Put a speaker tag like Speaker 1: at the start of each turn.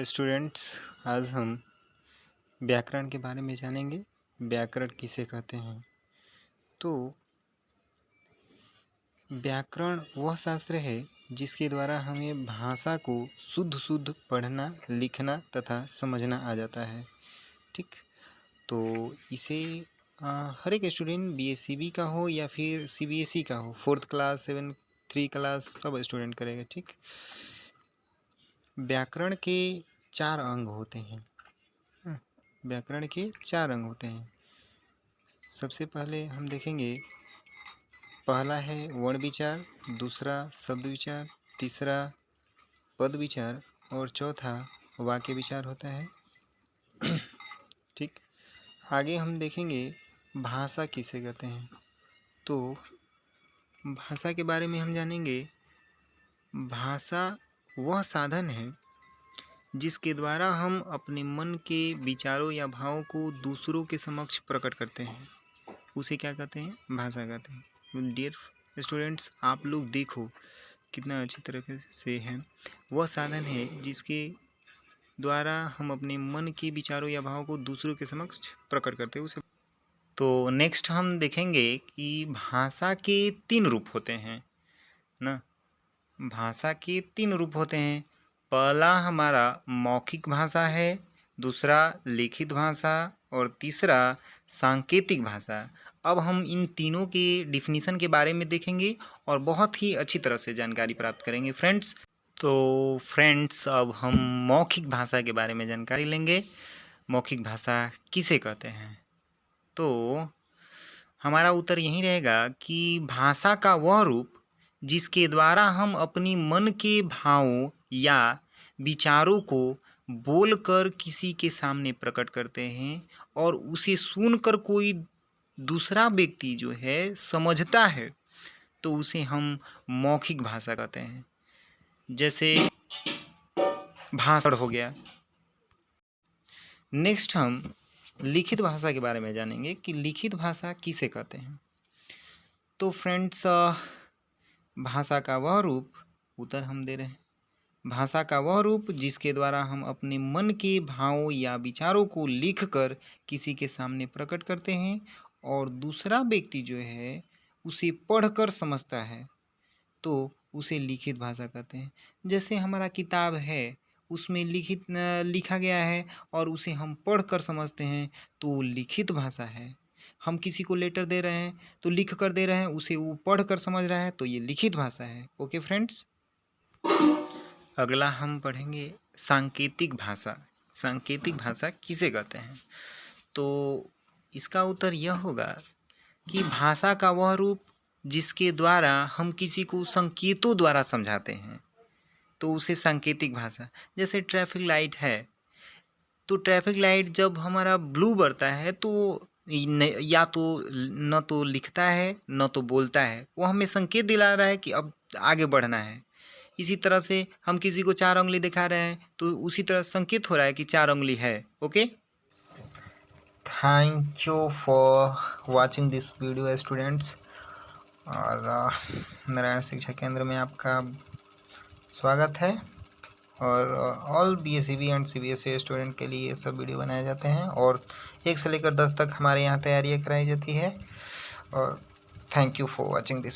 Speaker 1: Dear students, आज हम व्याकरण के बारे में जानेंगे। व्याकरण किसे कहते हैं? तो व्याकरण वह शास्त्र है जिसके द्वारा हमें भाषा को शुद्ध पढ़ना, लिखना तथा समझना आ जाता है। ठीक, तो इसे हर एक स्टूडेंट BSCB का हो या फिर CBSE का हो, 4th क्लास 3 क्लास सब स्टूडेंट करेगा। ठीक, व्याकरण के 4 अंग होते हैं। व्याकरण के 4 अंग होते हैं। सबसे पहले हम देखेंगे, पहला है वर्ण विचार, दूसरा शब्द विचार, तीसरा पद विचार और चौथा वाक्य विचार होता है। ठीक, आगे हम देखेंगे भाषा किसे कहते हैं। तो भाषा के बारे में हम जानेंगे। भाषा वह साधन है जिसके द्वारा हम अपने मन के विचारों या भावों को दूसरों के समक्ष प्रकट करते हैं, उसे क्या कहते हैं? भाषा कहते हैं। डियर स्टूडेंट्स, आप लोग देखो कितना अच्छी तरीके से है। वह साधन है जिसके द्वारा हम अपने मन के विचारों या भावों को दूसरों के समक्ष प्रकट करते हैं, उसे। तो नेक्स्ट हम देखेंगे कि भाषा के 3 रूप होते हैं ना। भाषा के 3 रूप होते हैं। पहला हमारा मौखिक भाषा है, दूसरा लिखित भाषा और तीसरा सांकेतिक भाषा। अब हम इन तीनों के डिफिनीशन के बारे में देखेंगे और बहुत ही अच्छी तरह से जानकारी प्राप्त करेंगे फ्रेंड्स। तो फ्रेंड्स, अब हम मौखिक भाषा के बारे में जानकारी लेंगे। मौखिक भाषा किसे कहते हैं? तो हमारा उत्तर यही रहेगा कि भाषा का वह रूप जिसके द्वारा हम अपनी मन के भावों या विचारों को बोलकर किसी के सामने प्रकट करते हैं और उसे सुनकर कोई दूसरा व्यक्ति जो है समझता है, तो उसे हम मौखिक भाषा कहते हैं। जैसे भाषण हो गया। नेक्स्ट हम लिखित भाषा के बारे में जानेंगे कि लिखित भाषा किसे कहते हैं। तो फ्रेंड्स, भाषा का वह रूप, उत्तर हम दे रहे हैं, भाषा का वह रूप जिसके द्वारा हम अपने मन के भावों या विचारों को लिखकर किसी के सामने प्रकट करते हैं और दूसरा व्यक्ति जो है उसे पढ़कर समझता है, तो उसे लिखित भाषा कहते हैं। जैसे हमारा किताब है, उसमें लिखा गया है और उसे हम पढ़कर समझते हैं, तो लिखित भाषा है। हम किसी को लेटर दे रहे हैं तो लिख कर दे रहे हैं, उसे वो पढ़कर समझ रहा है, तो ये लिखित भाषा है। ओके फ्रेंड्स, अगला हम पढ़ेंगे सांकेतिक भाषा। सांकेतिक भाषा किसे कहते हैं? तो इसका उत्तर यह होगा कि भाषा का वह रूप जिसके द्वारा हम किसी को संकेतों द्वारा समझाते हैं, तो उसे सांकेतिक भाषा। जैसे ट्रैफिक लाइट है, तो ट्रैफिक लाइट जब हमारा ब्लू बरता है तो या तो न तो लिखता है न तो बोलता है, वो हमें संकेत दिला रहा है कि अब आगे बढ़ना है। इसी तरह से हम किसी को 4 उंगली दिखा रहे हैं तो उसी तरह संकेत हो रहा है कि 4 उंगली है। Okay, thank you for watching this video students. और नारायण शिक्षा केंद्र में आपका स्वागत है। और all BSCB and CBSE student के लिए ये सब वीडियो बनाए जाते हैं और 1 से लेकर 10 तक हमारे यहाँ तैयारियाँ कराई जाती है। और thank you for watching this.